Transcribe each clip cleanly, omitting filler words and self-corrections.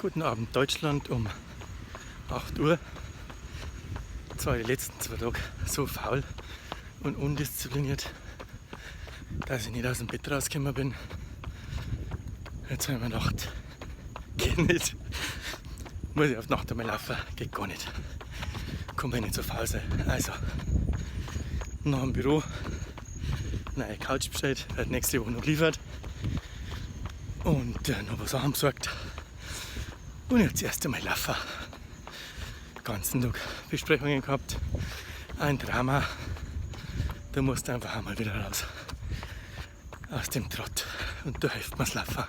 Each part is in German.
Guten Abend Deutschland um 8 Uhr. Jetzt war die letzten 2 Tage so faul und undiszipliniert, dass ich nicht aus dem Bett rausgekommen bin. Jetzt habe ich mir gedacht, geht nicht. Muss ich auf Nacht einmal laufen, geht gar nicht. Kann man nicht so faul sein. Also, nach dem Büro, neue Couch bestellt, wird nächste Woche noch geliefert. Und noch ein paar Sachen besorgt. Und jetzt erst einmal laufen. Den ganzen Tag Besprechungen gehabt. Ein Drama. Da musst du einfach einmal wieder raus. Aus dem Trott. Und da hilft mir's Laufen.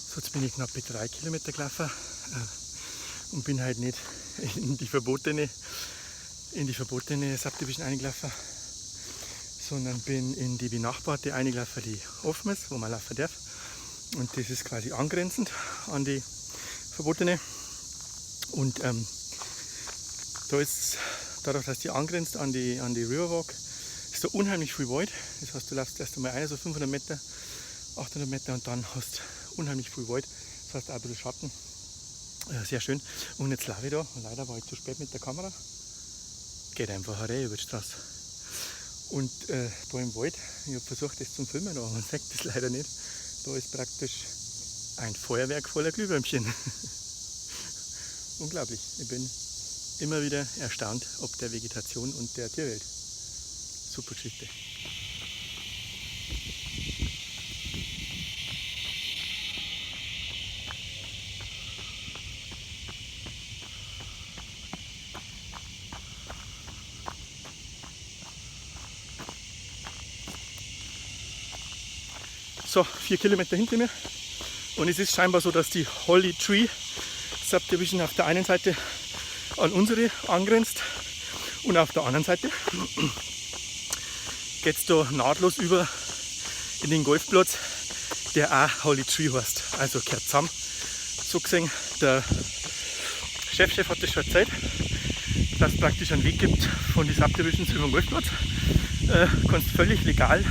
So, jetzt bin ich knapp 3 Kilometer gelaufen. Und bin halt nicht in die verbotene Subdivision eingelaufen, sondern bin in die benachbarte eingelaufen, die offen ist, wo man laufen darf. Und das ist quasi angrenzend an die verbotene. Und da ist, dadurch, dass die angrenzt an die Riverwalk, ist da unheimlich viel Wald. Das heißt, du läufst erst einmal so 500 Meter, 800 Meter und dann hast du unheimlich viel Wald. Das heißt auch ein bisschen Schatten. Sehr schön. Und jetzt laufe ich da. Leider war ich zu spät mit der Kamera. Geht einfach rein über die Straße. Und da im Wald, ich habe versucht das zum Filmen, aber man sieht das leider nicht. Da ist praktisch ein Feuerwerk voller Glühwürmchen. Unglaublich. Ich bin immer wieder erstaunt ob der Vegetation und der Tierwelt. Super Geschichte. So, 4 Kilometer hinter mir. Und es ist scheinbar so, dass die Holly Tree Subdivision auf der einen Seite an unsere angrenzt und auf der anderen Seite geht es da nahtlos über in den Golfplatz, der auch Holly Tree heißt. Also gehört zusammen. So gesehen, der Chef hat das schon erzählt, dass es praktisch einen Weg gibt von den Subdivisions über den Golfplatz. Kannst völlig legal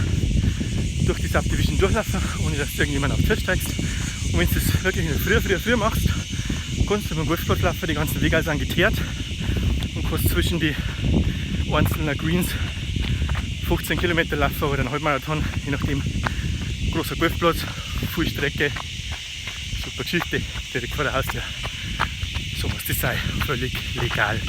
durch die Subdivision durchlaufen, ohne dass du irgendjemand auf den Tisch steigst. Und wenn du das wirklich in der Früh machst, kannst du über den Golfplatz laufen, die ganzen Wege sind geteert und kannst zwischen die einzelnen Greens 15 Kilometer laufen oder einen Halbmarathon, je nachdem. Großer Golfplatz, viel Strecke, super Geschichte, direkt vor der Haustür. So muss das sein, völlig legal.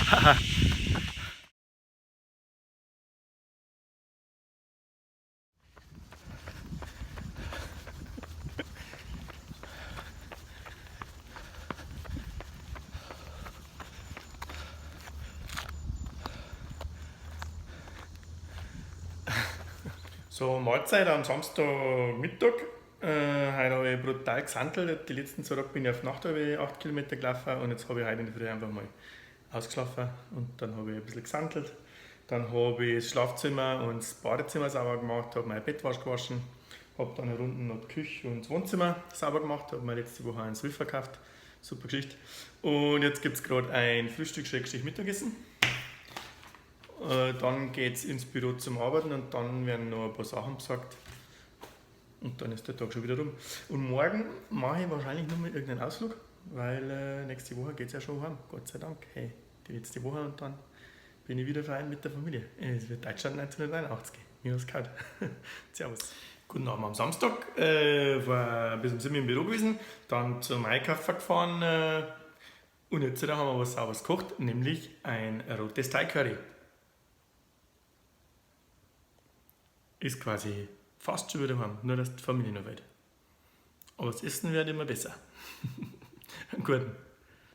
So, Mahlzeit am Samstagmittag. Heute habe ich brutal gesandelt. Die letzten 2 Tage bin ich auf Nacht 8 Kilometer gelaufen und jetzt habe ich heute in der Früh einfach mal ausgeschlafen und dann habe ich ein bisschen gesandelt. Dann habe ich das Schlafzimmer und das Badezimmer sauber gemacht, habe mein Bettwasch gewaschen, habe dann eine Runde noch die Küche und das Wohnzimmer sauber gemacht, habe mir letzte Woche einen Swiffer gekauft. Super Geschichte. Und jetzt gibt es gerade ein Frühstück-Mittagessen. Dann geht es ins Büro zum Arbeiten und dann werden noch ein paar Sachen besorgt. Und dann ist der Tag schon wieder rum. Und morgen mache ich wahrscheinlich nur mal irgendeinen Ausflug, weil nächste Woche geht es ja schon heim. Gott sei Dank. Hey, die letzte Woche und dann bin ich wieder vereint mit der Familie. Es wird Deutschland 1989. Minus Kaut. Servus. Guten Abend am Samstag. War ein bisschen im Büro gewesen, dann zum Einkaufen gefahren und jetzt haben wir was Sauberes gekocht, nämlich ein rotes Thai-Curry. Ist quasi fast schon wieder heim, nur dass die Familie noch will. Aber das Essen wird immer besser. Guten.